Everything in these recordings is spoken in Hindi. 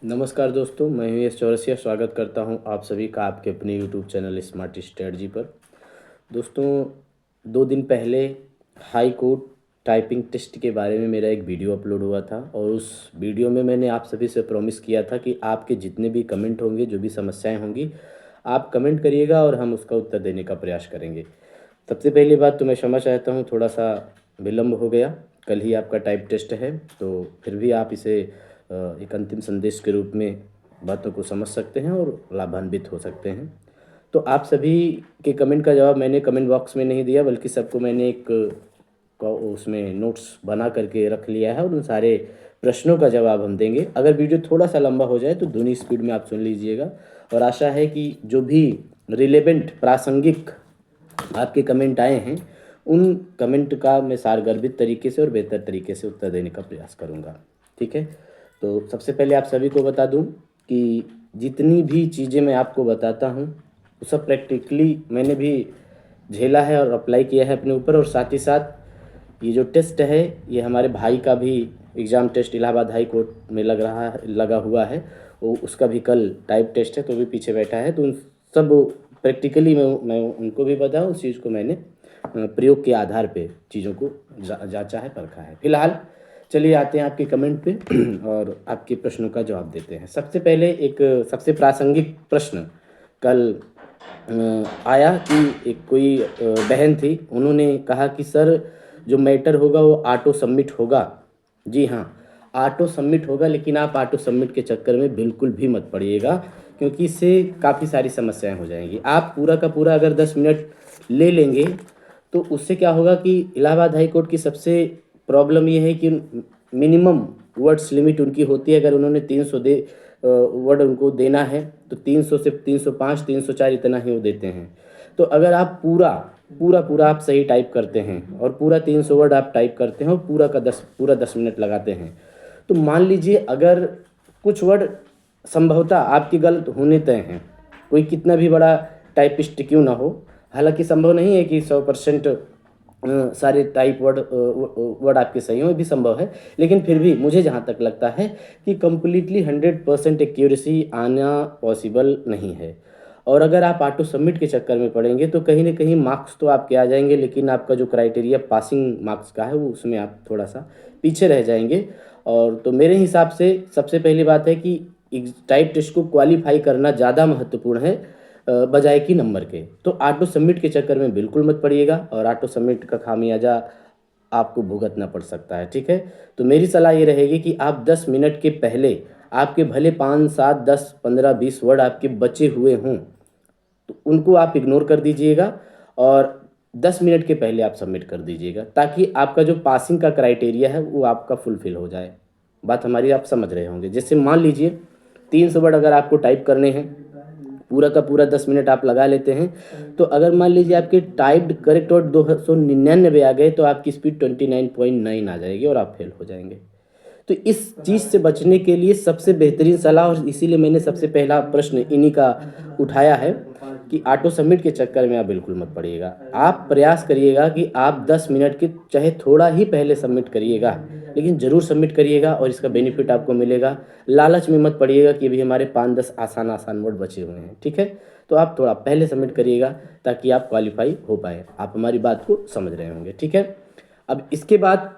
नमस्कार दोस्तों, मैं हूं यश चौरसिया। स्वागत करता हूं आप सभी का आपके अपने यूट्यूब चैनल स्मार्ट स्ट्रेटजी पर। दोस्तों, 2 दिन पहले हाई कोर्ट टाइपिंग टेस्ट के बारे में मेरा एक वीडियो अपलोड हुआ था और उस वीडियो में मैंने आप सभी से प्रॉमिस किया था कि आपके जितने भी कमेंट होंगे, जो भी समस्याएं होंगी, आप कमेंट करिएगा और हम उसका उत्तर देने का प्रयास करेंगे। सबसे पहली बात तो मैं क्षमा चाहता हूँ, थोड़ा सा विलम्ब हो गया। कल ही आपका टाइप टेस्ट है, तो फिर भी आप इसे एक अंतिम संदेश के रूप में बातों को समझ सकते हैं और लाभान्वित हो सकते हैं। तो आप सभी के कमेंट का जवाब मैंने कमेंट बॉक्स में नहीं दिया, बल्कि सबको मैंने एक उसमें नोट्स बना करके रख लिया है और उन सारे प्रश्नों का जवाब हम देंगे। अगर वीडियो थोड़ा सा लंबा हो जाए तो धुनी स्पीड में आप सुन लीजिएगा। और आशा है कि जो भी रिलेवेंट प्रासंगिक आपके कमेंट आए हैं, उन कमेंट का मैं सारगर्भित तरीके से और बेहतर तरीके से उत्तर देने का प्रयास करूँगा। ठीक है। तो सबसे पहले आप सभी को बता दूं कि जितनी भी चीज़ें मैं आपको बताता हूं, वो सब प्रैक्टिकली मैंने भी झेला है और अप्लाई किया है अपने ऊपर। और साथ ही साथ ये जो टेस्ट है, ये हमारे भाई का भी exam test Allahabad high court में लगा हुआ है। वो उसका भी कल टाइप टेस्ट है, तो भी पीछे बैठा है। तो उन सब प्रैक्टिकली मैं उनको भी बताऊँ, उस चीज़ को मैंने प्रयोग के आधार पे चीज़ों को जांचा है, परखा है। फिलहाल चलिए आते हैं आपके कमेंट पे और आपके प्रश्नों का जवाब देते हैं। सबसे पहले एक सबसे प्रासंगिक प्रश्न कल आया कि एक कोई बहन थी, उन्होंने कहा कि सर, जो मैटर होगा वो ऑटो सबमिट होगा। जी हाँ, ऑटो सबमिट होगा, लेकिन आप ऑटो सबमिट के चक्कर में बिल्कुल भी मत पड़िएगा, क्योंकि इससे काफ़ी सारी समस्याएं हो जाएंगी। आप पूरा का पूरा अगर 10 मिनट ले लेंगे तो उससे क्या होगा कि इलाहाबाद हाई कोर्ट की सबसे प्रॉब्लम ये है कि मिनिमम वर्ड्स लिमिट उनकी होती है। अगर उन्होंने 300 वर्ड उनको देना है तो 300 से 305 304 इतना ही वो देते हैं। तो अगर आप पूरा पूरा पूरा आप सही टाइप करते हैं और पूरा 300 वर्ड आप टाइप करते हैं और पूरा 10 मिनट लगाते हैं, तो मान लीजिए अगर कुछ वर्ड संभवतः आपके गलत होने तय हैं, कोई कितना भी बड़ा टाइपिस्ट क्यों ना हो। हालांकि संभव नहीं है कि 100% सारे टाइप वर्ड आपके सही हों, ये भी संभव है। लेकिन फिर भी मुझे जहाँ तक लगता है कि कम्प्लीटली 100% एक्यूरेसी आना पॉसिबल नहीं है। और अगर आप ऑटो सबमिट के चक्कर में पड़ेंगे तो कहीं ना कहीं मार्क्स तो आपके आ जाएंगे, लेकिन आपका जो क्राइटेरिया पासिंग मार्क्स का है, वो उसमें आप थोड़ा सा पीछे रह जाएंगे। और तो मेरे हिसाब से सबसे पहली बात है कि टाइप टेस्ट को क्वालिफाई करना ज़्यादा महत्वपूर्ण है बजाय कि नंबर के। तो ऑटो सबमिट के चक्कर में बिल्कुल मत पड़िएगा, और ऑटो सबमिट का खामियाजा आपको भुगतना पड़ सकता है। ठीक है। तो मेरी सलाह ये रहेगी कि आप 10 मिनट के पहले आपके भले 5 7 10 15 20 वर्ड आपके बचे हुए हों, तो उनको आप इग्नोर कर दीजिएगा और 10 मिनट के पहले आप सबमिट कर दीजिएगा, ताकि आपका जो पासिंग का क्राइटेरिया है वो आपका फुलफिल हो जाए। बात हमारी आप समझ रहे होंगे। जैसे मान लीजिए 300 वर्ड अगर आपको टाइप करने हैं, पूरा का पूरा 10 मिनट आप लगा लेते हैं, तो अगर मान लीजिए आपके टाइप्ड करेक्ट वर्ड 299 आ गए, तो आपकी स्पीड 29.9 आ जाएगी और आप फेल हो जाएंगे। तो इस चीज़ से बचने के लिए सबसे बेहतरीन सलाह, और इसीलिए मैंने सबसे पहला प्रश्न इन्हीं का उठाया है, कि ऑटो सबमिट के चक्कर में आप बिल्कुल मत पड़िएगा। आप प्रयास करिएगा कि आप 10 मिनट के चाहे थोड़ा ही पहले सबमिट करिएगा, लेकिन ज़रूर सबमिट करिएगा और इसका बेनिफिट आपको मिलेगा। लालच में मत पड़िएगा कि अभी हमारे 5-10 आसान आसान वर्ड बचे हुए हैं। ठीक है। तो आप थोड़ा पहले सबमिट करिएगा ताकि आप क्वालिफाई हो पाए। आप हमारी बात को समझ रहे होंगे। ठीक है। अब इसके बाद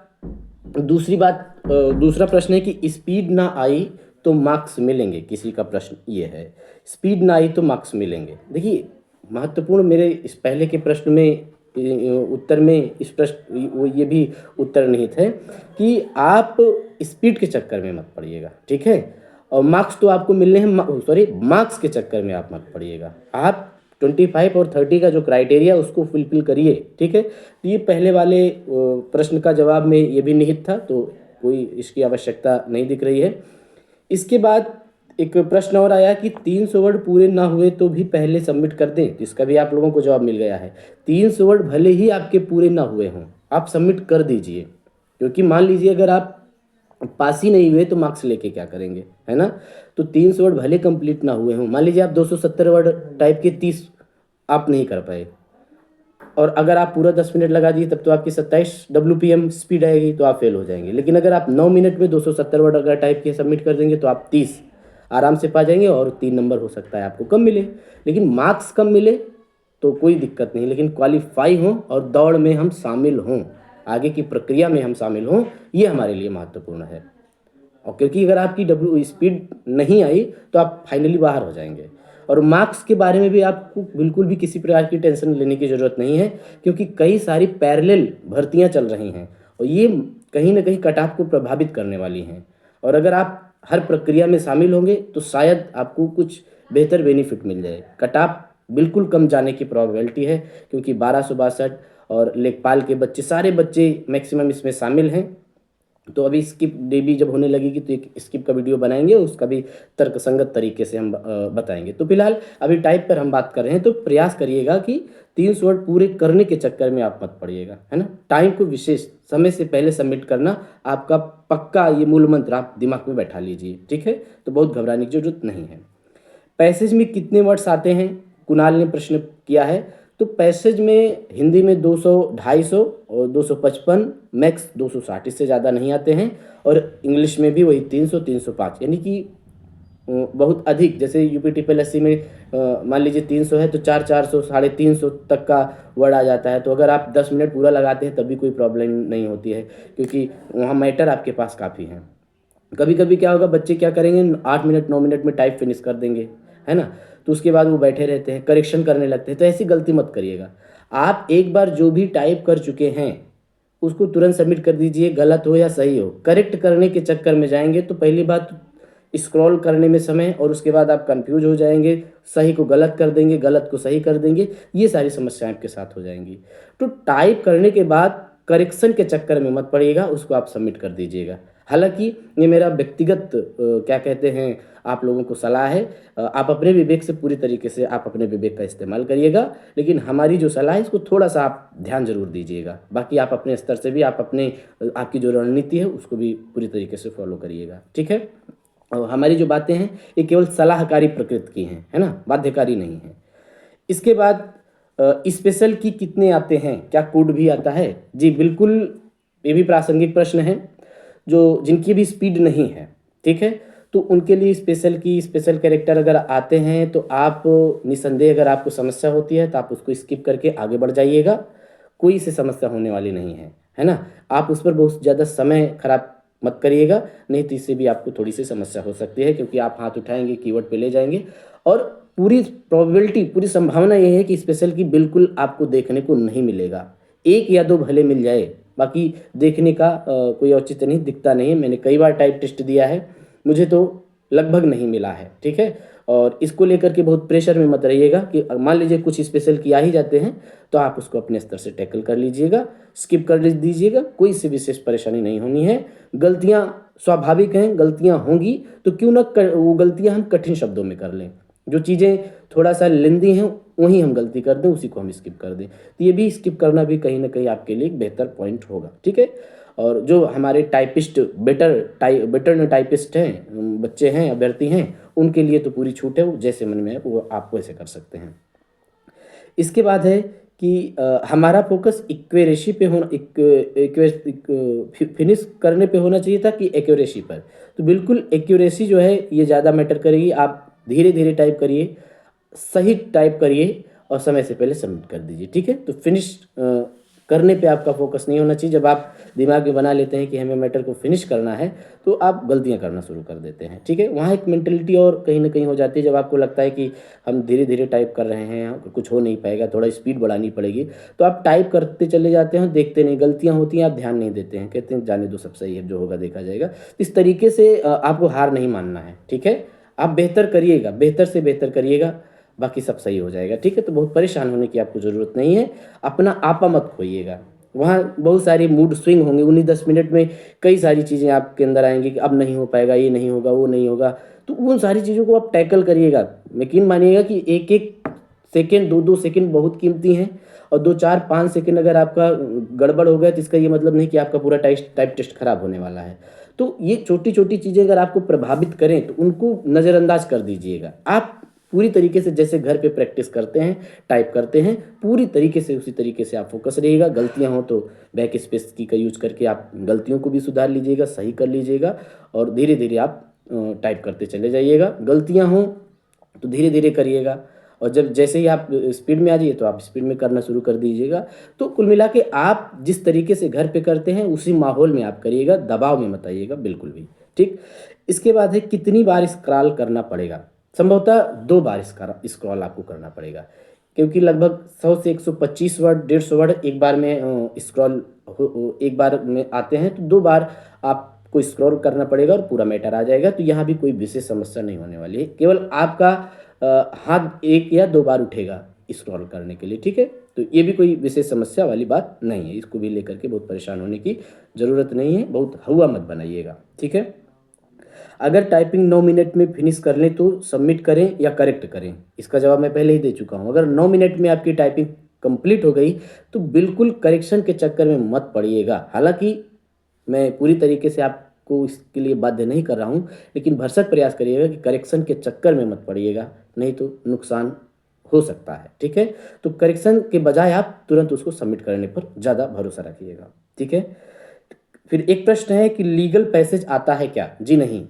दूसरा प्रश्न है कि स्पीड ना आई तो मार्क्स मिलेंगे। किसी का प्रश्न ये है, स्पीड ना आई तो मार्क्स मिलेंगे। देखिए, महत्वपूर्ण मेरे इस पहले के प्रश्न में उत्तर में इस प्रश्न वो ये भी उत्तर निहित है कि आप स्पीड के चक्कर में मत पड़िएगा। ठीक है। और मार्क्स तो आपको मिलने हैं, सॉरी, मार्क्स के चक्कर में आप मत पड़िएगा। आप 25 और 30 का जो क्राइटेरिया उसको फुलफिल करिए। ठीक है। तो ये पहले वाले प्रश्न का जवाब में ये भी निहित था, तो कोई इसकी आवश्यकता नहीं दिख रही है। इसके बाद एक प्रश्न और आया कि 300 वर्ड पूरे ना हुए तो भी पहले सबमिट कर दें। तो इसका भी आप लोगों को जवाब मिल गया है। 300 वर्ड भले ही आपके पूरे ना हुए हों, आप सबमिट कर दीजिए, क्योंकि मान लीजिए अगर आप पास ही नहीं हुए तो मार्क्स लेके क्या करेंगे, है ना। तो 300 वर्ड भले कंप्लीट ना हुए हों, मान लीजिए आप 270 वर्ड टाइप के 30 आप नहीं कर पाए, और अगर आप पूरा 10 मिनट लगा दिए तब तो आपकी 27 WPM स्पीड आएगी, तो आप फेल हो जाएंगे। लेकिन अगर आप 9 मिनट में 270 वर्ड अगर टाइप के सबमिट कर देंगे तो आप 30 आराम से पा जाएंगे और 3 नंबर हो सकता है आपको कम मिले, लेकिन मार्क्स कम मिले तो कोई दिक्कत नहीं, लेकिन क्वालिफाई हों और दौड़ में हम शामिल हों, आगे की प्रक्रिया में हम शामिल हों, ये हमारे लिए महत्वपूर्ण है। और क्योंकि अगर आपकी डब्ल्यू स्पीड नहीं आई तो आप फाइनली बाहर हो जाएंगे। और मार्क्स के बारे में भी आपको बिल्कुल भी किसी प्रकार की टेंशन लेने की ज़रूरत नहीं है, क्योंकि कई सारी पैरेलल भर्तियां चल रही हैं और ये कहीं ना कहीं कट ऑफ को प्रभावित करने वाली हैं। और अगर आप हर प्रक्रिया में शामिल होंगे तो शायद आपको कुछ बेहतर बेनिफिट मिल जाए। कट ऑफ बिल्कुल कम जाने की प्रोबेबिलिटी है, क्योंकि 1262 और लेखपाल के बच्चे, सारे बच्चे मैक्सिमम इसमें शामिल हैं। तो अभी स्किप डे भी जब होने लगेगी तो एक स्किप का वीडियो बनाएंगे, उसका भी तर्कसंगत तरीके से हम बताएंगे। तो फिलहाल अभी टाइप पर हम बात कर रहे हैं, तो प्रयास करिएगा कि 300 वर्ड पूरे करने के चक्कर में आप मत पड़िएगा, है ना। टाइम को विशेष समय से पहले सबमिट करना आपका पक्का ये मूल मंत्र आप दिमाग में बैठा लीजिए, ठीक है। तो बहुत घबराने की जरूरत नहीं है। पैसेज में कितने वर्ड्स आते हैं, कुणाल ने प्रश्न किया है। तो पैसेज में हिंदी में 200, 250 और 255, मैक्स 260, इससे ज़्यादा नहीं आते हैं। और इंग्लिश में भी वही 300, 305, यानी कि बहुत अधिक। जैसे यूपी TSSC में मान लीजिए 300 है तो 400, 350 तक का वर्ड आ जाता है। तो अगर आप 10 मिनट पूरा लगाते हैं तब भी कोई प्रॉब्लम नहीं होती है, क्योंकि वहाँ मैटर आपके पास काफ़ी है। कभी कभी क्या होगा, बच्चे क्या करेंगे, 8 मिनट 9 मिनट में टाइप फिनिश कर देंगे, है ना। तो उसके बाद वो बैठे रहते हैं, करेक्शन करने लगते हैं। तो ऐसी गलती मत करिएगा। आप एक बार जो भी टाइप कर चुके हैं उसको तुरंत सबमिट कर दीजिए, गलत हो या सही हो। करेक्ट करने के चक्कर में जाएंगे तो पहली बात स्क्रॉल करने में समय, और उसके बाद आप कंफ्यूज हो जाएंगे, सही को गलत कर देंगे, गलत को सही कर देंगे, ये सारी समस्याएं आपके साथ हो जाएंगी। तो टाइप करने के बाद करेक्शन के चक्कर में मत पड़िएगा, उसको आप सबमिट कर दीजिएगा। हालांकि ये मेरा व्यक्तिगत क्या कहते हैं आप लोगों को सलाह है। आप अपने विवेक से पूरी तरीके से आप अपने विवेक का इस्तेमाल करिएगा, लेकिन हमारी जो सलाह है इसको थोड़ा सा आप ध्यान जरूर दीजिएगा। बाकी आप अपने स्तर से भी आप अपने आपकी जो रणनीति है उसको भी पूरी तरीके से फॉलो करिएगा, ठीक है। और हमारी जो बातें हैं ये केवल सलाहकारी प्रकृति की हैं, है ना, बाध्यकारी नहीं है। इसके बाद स्पेशल की कितने आते हैं, क्या कोड भी आता है? जी बिल्कुल, ये भी प्रासंगिक प्रश्न है। जो जिनकी भी स्पीड नहीं है, ठीक है, तो उनके लिए स्पेशल कैरेक्टर अगर आते हैं तो आप निसंदेह, अगर आपको समस्या होती है तो आप उसको स्किप करके आगे बढ़ जाइएगा। कोई से समस्या होने वाली नहीं है ना। आप उस पर बहुत ज़्यादा समय खराब मत करिएगा, नहीं तो इससे भी आपको थोड़ी सी समस्या हो सकती है, क्योंकि आप हाथ उठाएंगे कीवर्ड पे ले जाएंगे। और पूरी प्रोबेबिलिटी, पूरी संभावना ये है कि स्पेशल की बिल्कुल आपको देखने को नहीं मिलेगा। 1 या 2 भले मिल जाए, बाकी देखने का कोई औचित्य नहीं, दिखता नहीं है। मैंने कई बार टाइप टेस्ट दिया है, मुझे तो लगभग नहीं मिला है, ठीक है। और इसको लेकर के बहुत प्रेशर में मत रहिएगा कि मान लीजिए कुछ स्पेशल की आ ही जाते हैं तो आप उसको अपने स्तर से टैकल कर लीजिएगा, स्किप कर दीजिएगा, कोई से विशेष परेशानी नहीं होनी है। गलतियां स्वाभाविक हैं, गलतियां होंगी, तो क्यों ना वो गलतियां हम कठिन शब्दों में कर लें। जो चीज़ें थोड़ा सा लेंदी हैं वहीं हम गलती कर दें, उसी को हम स्किप कर दें। तो ये भी स्किप करना भी कहीं ना कहीं आपके लिए एक बेहतर पॉइंट होगा, ठीक है। और जो हमारे टाइपिस्ट बेटर टाइपिस्ट हैं, बच्चे हैं, अभ्यर्थी हैं, उनके लिए तो पूरी छूट है, वो जैसे मन में है वो आप वैसे कर सकते हैं। इसके बाद है कि हमारा फोकस इक्वेरेसी पे होना, फिनिश करने पे होना चाहिए था कि एक्यूरेसी पर। तो बिल्कुल एक्यूरेसी जो है ये ज़्यादा मैटर करेगी। आप धीरे धीरे टाइप करिए, सही टाइप करिए और समय से पहले सबमिट कर दीजिए, ठीक है। तो फिनिश करने पे आपका फोकस नहीं होना चाहिए। जब आप दिमाग में बना लेते हैं कि हमें मैटर को फिनिश करना है तो आप गलतियां करना शुरू कर देते हैं, ठीक है। वहाँ एक मेंटलिटी और कहीं ना कहीं हो जाती है, जब आपको लगता है कि हम धीरे धीरे टाइप कर रहे हैं, कुछ हो नहीं पाएगा, थोड़ा स्पीड बढ़ानी पड़ेगी, तो आप टाइप करते चले जाते हैं, देखते नहीं, गलतियाँ होती हैं, आप ध्यान नहीं देते हैं, कहते हैं जाने दो, सब सही है, जो होगा देखा जाएगा। इस तरीके से आपको हार नहीं मानना है, ठीक है। आप बेहतर करिएगा, बेहतर से बेहतर करिएगा, बाकी सब सही हो जाएगा, ठीक है। तो बहुत परेशान होने की आपको ज़रूरत नहीं है। अपना आपा मत खोइएगा। वहाँ बहुत सारी मूड स्विंग होंगे, 19-10 मिनट में कई सारी चीज़ें आपके अंदर आएंगी कि अब नहीं हो पाएगा, ये नहीं होगा, वो नहीं होगा। तो उन सारी चीज़ों को आप टैकल करिएगा। यकीन मानिएगा कि 1-1 सेकेंड, 2-2 सेकेंड बहुत कीमती हैं, और 2-4-5 सेकेंड अगर आपका गड़बड़ हो गया तो इसका ये मतलब नहीं कि आपका पूरा टाइप टेस्ट खराब होने वाला है। तो ये छोटी छोटी चीज़ें अगर आपको प्रभावित करें तो उनको नज़रअंदाज कर दीजिएगा। आप पूरी तरीके से जैसे घर पे प्रैक्टिस करते हैं, टाइप करते हैं, पूरी तरीके से उसी तरीके से आप फोकस रहिएगा। गलतियां हो तो बैक स्पेस की का यूज करके आप गलतियों को भी सुधार लीजिएगा, सही कर लीजिएगा, और धीरे धीरे आप टाइप करते चले जाइएगा। गलतियाँ हों तो धीरे धीरे करिएगा, और जब जैसे ही आप स्पीड में आ जाइए तो आप स्पीड में करना शुरू कर दीजिएगा। तो कुल मिला के आप जिस तरीके से घर पे करते हैं उसी माहौल में आप करिएगा, दबाव में मत आइएगा बिल्कुल भी। ठीक। इसके बाद है कितनी बार स्क्रॉल करना पड़ेगा। संभवतः 2 बार स्क्रॉल आपको करना पड़ेगा, क्योंकि लगभग 100 से 125 वर्ड 150 वर्ड एक बार में स्क्रॉल एक बार में आते हैं, तो 2 बार आपको स्क्रॉल करना पड़ेगा और पूरा मैटर आ जाएगा। तो यहाँ भी कोई विशेष समस्या नहीं होने वाली है, केवल आपका हाथ 1 या 2 बार उठेगा स्क्रॉल करने के लिए। ठीक है, तो ये भी कोई विशेष समस्या वाली बात नहीं है, इसको भी लेकर के बहुत परेशान होने की ज़रूरत नहीं है, बहुत हवा मत बनाइएगा। ठीक है। अगर टाइपिंग 9 मिनट में फिनिश कर लें तो सबमिट करें या करेक्ट करें। इसका जवाब मैं पहले ही दे चुका हूँ। अगर 9 मिनट में आपकी टाइपिंग कंप्लीट हो गई तो बिल्कुल करेक्शन के चक्कर में मत पड़िएगा। हालांकि मैं पूरी तरीके से आपको इसके लिए बाध्य नहीं कर रहा हूँ, लेकिन भरसक प्रयास करिएगा कि करेक्शन के चक्कर में मत पड़िएगा, नहीं तो नुकसान हो सकता है। ठीक है, तो करेक्शन के बजाय आप तुरंत उसको सबमिट करने पर ज़्यादा भरोसा रखिएगा। ठीक है। फिर एक प्रश्न है कि लीगल पैसेज आता है क्या। जी नहीं,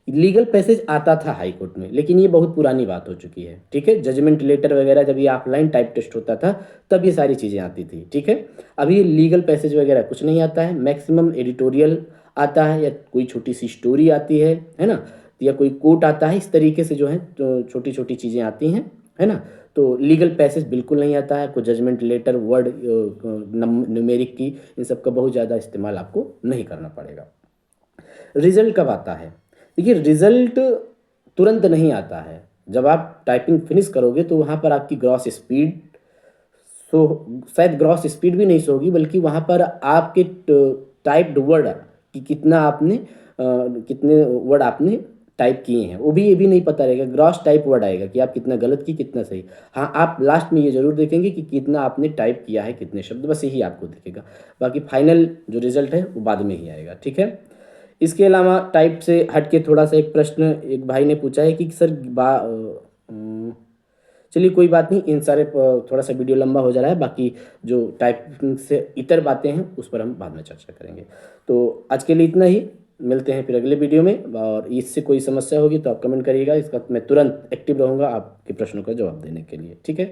लीगल पैसेज आता था हाई कोर्ट में, लेकिन ये बहुत पुरानी बात हो चुकी है। ठीक है, जजमेंट लेटर वगैरह जब ये ऑफलाइन टाइप टेस्ट होता था तब ये सारी चीज़ें आती थी। ठीक है, अभी ये लीगल पैसेज वगैरह कुछ नहीं आता है। मैक्सिमम एडिटोरियल आता है या कोई छोटी सी स्टोरी आती है ना, या कोई कोट आता है, इस तरीके से जो है तो छोटी छोटी चीज़ें आती हैं, है ना। तो लीगल पैसेज बिल्कुल नहीं आता है आपको। जजमेंट लेटर, वर्ड, न्यूमेरिक की, इन सब का बहुत ज़्यादा इस्तेमाल आपको नहीं करना पड़ेगा। रिजल्ट कब आता है। देखिए, रिजल्ट तुरंत नहीं आता है। जब आप टाइपिंग फिनिश करोगे तो वहाँ पर आपकी ग्रॉस स्पीड सो शायद ग्रॉस स्पीड भी नहीं सो होगी, बल्कि वहाँ पर आपके टाइप्ड वर्ड कि कितने वर्ड आपने टाइप किए हैं वो भी ये भी नहीं पता रहेगा। ग्रॉस टाइप वर्ड आएगा कि आप कितना गलत की कितना सही। हाँ, आप लास्ट में ये जरूर देखेंगे कि कितना आपने टाइप किया है, कितने शब्द, बस यही आपको दिखेगा। बाकी फाइनल जो रिजल्ट है वो बाद में ही आएगा। ठीक है। इसके अलावा टाइप से हट के थोड़ा सा एक प्रश्न एक भाई ने पूछा है कि सर चलिए कोई बात नहीं, इन सारे थोड़ा सा वीडियो लंबा हो जा रहा है, बाकी जो टाइपिंग से इतर बातें हैं उस पर हम बाद में चर्चा करेंगे। तो आज के लिए इतना ही, मिलते हैं फिर अगले वीडियो में। और इससे कोई समस्या होगी तो आप कमेंट करिएगा, इसका मैं तुरंत एक्टिव रहूँगा आपके प्रश्नों का जवाब देने के लिए। ठीक है,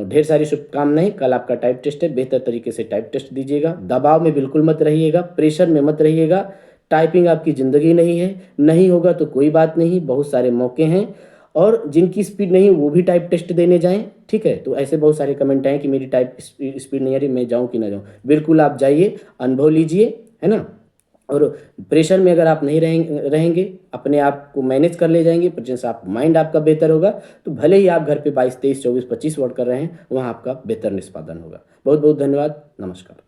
ढेर सारी शुभकामनाएं। कल आपका टाइप टेस्ट है, बेहतर तरीके से टाइप टेस्ट दीजिएगा। दबाव में बिल्कुल मत रहिएगा, प्रेशर में मत रहिएगा। टाइपिंग आपकी ज़िंदगी नहीं है, नहीं होगा तो कोई बात नहीं, बहुत सारे मौके हैं। और जिनकी स्पीड नहीं वो भी टाइप टेस्ट देने जाएं। ठीक है, तो ऐसे बहुत सारे कमेंट आए कि मेरी टाइप स्पीड नहीं आ रही, मैं जाऊं कि ना जाऊं। बिल्कुल आप जाइए, अनुभव लीजिए, है ना। और प्रेशर में अगर आप नहीं रहेंगे, अपने आप को मैनेज कर ले जाएंगे, प्रेजेंस आप माइंड आपका बेहतर होगा, तो भले ही आप घर पे 22, 23, 24, 25 वर्ड कर रहे हैं, वहाँ आपका बेहतर निष्पादन होगा। बहुत बहुत धन्यवाद, नमस्कार।